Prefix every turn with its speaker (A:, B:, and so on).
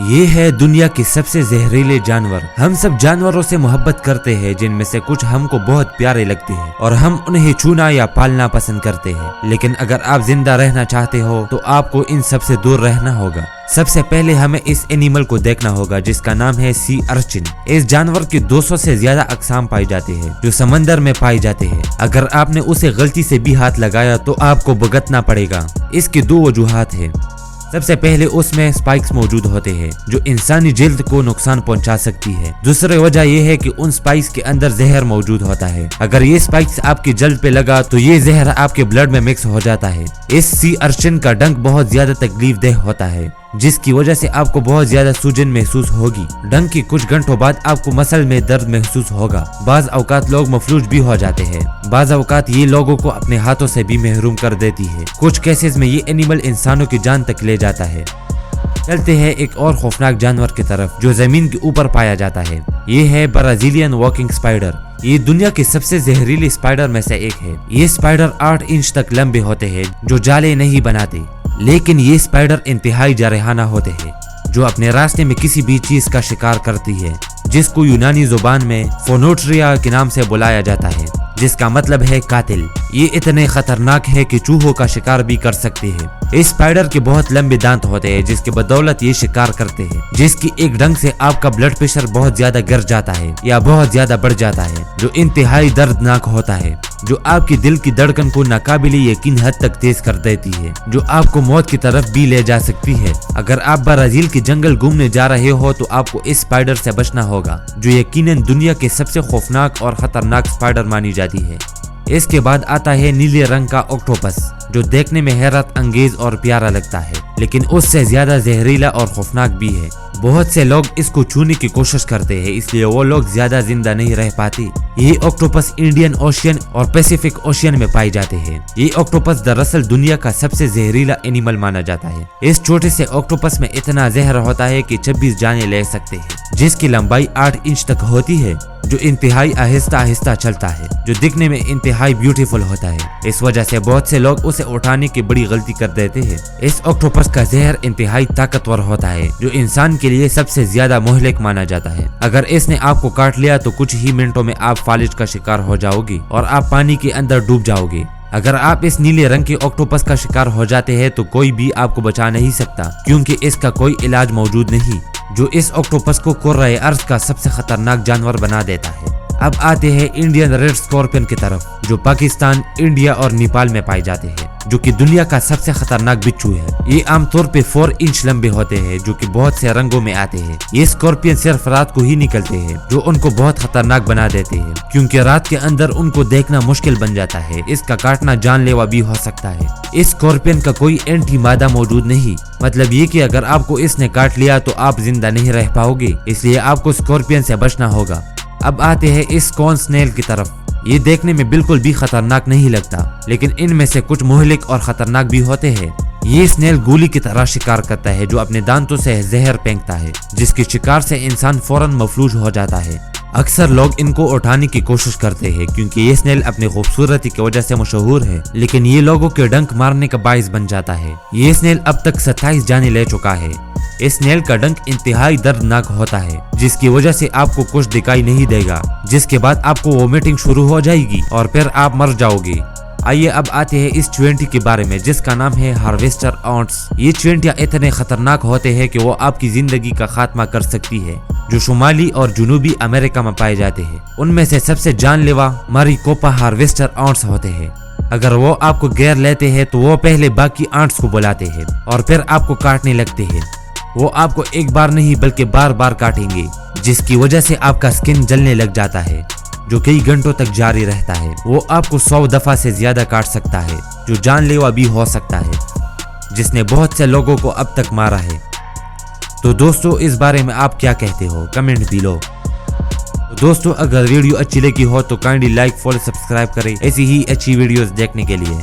A: یہ ہے دنیا کے سب سے زہریلے جانور۔ ہم سب جانوروں سے محبت کرتے ہیں، جن میں سے کچھ ہم کو بہت پیارے لگتے ہیں اور ہم انہیں چھونا یا پالنا پسند کرتے ہیں، لیکن اگر آپ زندہ رہنا چاہتے ہو تو آپ کو ان سب سے دور رہنا ہوگا۔ سب سے پہلے ہمیں اس اینیمل کو دیکھنا ہوگا جس کا نام ہے سی ارچن۔ اس جانور کی 200 سے زیادہ اقسام پائی جاتی ہے جو سمندر میں پائی جاتے ہیں۔ اگر آپ نے اسے غلطی سے بھی ہاتھ لگایا تو آپ کو بھگتنا پڑے گا۔ اس کی 2 وجوہات ہیں۔ سب سے پہلے اس میں سپائکس موجود ہوتے ہیں جو انسانی جلد کو نقصان پہنچا سکتی ہے۔ دوسری وجہ یہ ہے کہ ان سپائکس کے اندر زہر موجود ہوتا ہے۔ اگر یہ سپائکس آپ کی جلد پہ لگا تو یہ زہر آپ کے بلڈ میں مکس ہو جاتا ہے۔ اس سی ارچن کا ڈنک بہت زیادہ تکلیف دہ ہوتا ہے، جس کی وجہ سے آپ کو بہت زیادہ سوجن محسوس ہوگی۔ ڈنک کے کچھ گھنٹوں بعد آپ کو مسل میں درد محسوس ہوگا۔ بعض اوقات لوگ مفلوج بھی ہو جاتے ہیں۔ بعض اوقات یہ لوگوں کو اپنے ہاتھوں سے بھی محروم کر دیتی ہے۔ کچھ کیسز میں یہ اینیمل انسانوں کی جان تک لے جاتا ہے۔ چلتے ہیں ایک اور خوفناک جانور کی طرف جو زمین کے اوپر پایا جاتا ہے۔ یہ ہے برازیلین واکنگ سپائڈر۔ یہ دنیا کے سب سے زہریلی سپائڈر میں سے ایک ہے۔ یہ سپائڈر 8 انچ تک لمبے ہوتے ہیں جو جالے نہیں بناتے، لیکن یہ سپائڈر انتہائی جارحانہ ہوتے ہیں جو اپنے راستے میں کسی بھی چیز کا شکار کرتی ہے، جس کو یونانی زبان میں فونوٹریا کے نام سے بلایا جاتا ہے، جس کا مطلب ہے قاتل۔ یہ اتنے خطرناک ہے کہ چوہوں کا شکار بھی کر سکتے ہیں۔ اس سپائڈر کے بہت لمبے دانت ہوتے ہیں جس کی بدولت یہ شکار کرتے ہیں، جس کی ایک ڈنک سے آپ کا بلڈ پریشر بہت زیادہ گر جاتا ہے یا بہت زیادہ بڑھ جاتا ہے، جو انتہائی دردناک ہوتا ہے، جو آپ کی دل کی دھڑکن کو ناقابل یقین حد تک تیز کر دیتی ہے، جو آپ کو موت کی طرف بھی لے جا سکتی ہے۔ اگر آپ برازیل کے جنگل گھومنے جا رہے ہو تو آپ کو اس سپائڈر سے بچنا ہوگا، جو یقیناً دنیا کے سب سے خوفناک اور خطرناک سپائڈر مانی جاتی ہے۔ اس کے بعد آتا ہے نیلے رنگ کا آکٹوپس، جو دیکھنے میں حیرت انگیز اور پیارا لگتا ہے، لیکن اس سے زیادہ زہریلا اور خوفناک بھی ہے۔ بہت سے لوگ اس کو چھونے کی کوشش کرتے ہیں، اس لیے وہ لوگ زیادہ زندہ نہیں رہ پاتے۔ یہ آکٹوپس انڈین اوشین اور پیسیفک اوشین میں پائے جاتے ہیں۔ یہ آکٹوپس دراصل دنیا کا سب سے زہریلا اینیمل مانا جاتا ہے۔ اس چھوٹے سے آکٹوپس میں اتنا زہر ہوتا ہے کہ 26 جانیں لے سکتے ہیں، جس کی لمبائی 8 انچ تک ہوتی ہے، جو انتہائی آہستہ آہستہ چلتا ہے، جو دکھنے میں انتہائی بیوٹیفل ہوتا ہے۔ اس وجہ سے بہت سے لوگ اسے اٹھانے کی بڑی غلطی کر دیتے ہیں۔ اس آکٹوپس کا زہر انتہائی طاقتور ہوتا ہے، جو انسان کے لیے سب سے زیادہ مہلک مانا جاتا ہے۔ اگر اس نے آپ کو کاٹ لیا تو کچھ ہی منٹوں میں آپ فالج کا شکار ہو جاؤ گے اور آپ پانی کے اندر ڈوب جاؤ گے۔ اگر آپ اس نیلے رنگ کے آکٹوپس کا شکار ہو جاتے ہیں تو کوئی بھی آپ کو بچا نہیں سکتا، کیونکہ اس کا کوئی علاج موجود نہیں، جو اس آکٹوپس کو کرۂ ارض کا سب سے خطرناک جانور بنا دیتا ہے۔ اب آتے ہیں انڈین ریڈ اسکارپین کی طرف، جو پاکستان، انڈیا اور نیپال میں پائے جاتے ہیں، جو کہ دنیا کا سب سے خطرناک بچھو ہے۔ یہ عام طور پہ 4 انچ لمبے ہوتے ہیں، جو کہ بہت سے رنگوں میں آتے ہیں۔ یہ اسکارپین صرف رات کو ہی نکلتے ہیں، جو ان کو بہت خطرناک بنا دیتے ہیں، کیونکہ رات کے اندر ان کو دیکھنا مشکل بن جاتا ہے۔ اس کا کاٹنا جان لیوا بھی ہو سکتا ہے۔ اس اسکارپین کا کوئی اینٹی مادہ موجود نہیں، مطلب یہ کہ اگر آپ کو اس نے کاٹ لیا تو آپ زندہ نہیں رہ پاؤ گے، اس لیے آپ کو اسکارپین سے بچنا ہوگا۔ اب آتے ہیں اس کون سنیل کی طرف۔ یہ دیکھنے میں بالکل بھی خطرناک نہیں لگتا، لیکن ان میں سے کچھ مہلک اور خطرناک بھی ہوتے ہیں۔ یہ سنیل گولی کی طرح شکار کرتا ہے، جو اپنے دانتوں سے زہر پھینکتا ہے، جس کی شکار سے انسان فوراً مفلوج ہو جاتا ہے۔ اکثر لوگ ان کو اٹھانے کی کوشش کرتے ہیں کیونکہ یہ سنیل اپنی خوبصورتی کی وجہ سے مشہور ہے، لیکن یہ لوگوں کے ڈنک مارنے کا باعث بن جاتا ہے۔ یہ سنیل اب تک 27 جانیں لے چکا ہے۔ اس سنیل کا ڈنک انتہائی دردناک ہوتا ہے، جس کی وجہ سے آپ کو کچھ دکھائی نہیں دے گا، جس کے بعد آپ کو وومیٹنگ شروع ہو جائے گی اور پھر آپ مر جاؤ گے۔ آئیے اب آتے ہیں اس چیونٹی کے بارے میں جس کا نام ہے ہارویسٹر آنٹس۔ یہ چیونٹیاں اتنے خطرناک ہوتے ہیں کہ وہ آپ کی زندگی کا خاتمہ کر سکتی ہے، جو شمالی اور جنوبی امریکہ میں پائے جاتے ہیں۔ ان میں سے سب سے جان لیوا ماریکوپا ہارویسٹر آنٹس ہوتے ہیں۔ اگر وہ آپ کو گیر لیتے ہیں تو وہ پہلے باقی آنٹس کو بلاتے ہیں اور پھر آپ کو کاٹنے لگتے ہیں۔ وہ آپ کو ایک بار نہیں بلکہ بار بار کاٹیں گے، جس کی وجہ سے آپ کا سکن جلنے لگ جاتا ہے، جو کئی گھنٹوں تک جاری رہتا ہے۔ وہ آپ کو 100 دفعہ سے زیادہ کاٹ سکتا ہے، جو جان لیوا بھی ہو سکتا ہے، جس نے بہت سے لوگوں کو اب تک مارا ہے۔ تو دوستو، اس بارے میں آپ کیا کہتے ہو؟ کمنٹ بھی لو۔ دوستو، اگر ویڈیو اچھی لگی ہو تو کائنڈلی لائک، فالو، سبسکرائب کریں ایسی ہی اچھی ویڈیوز دیکھنے کے لیے۔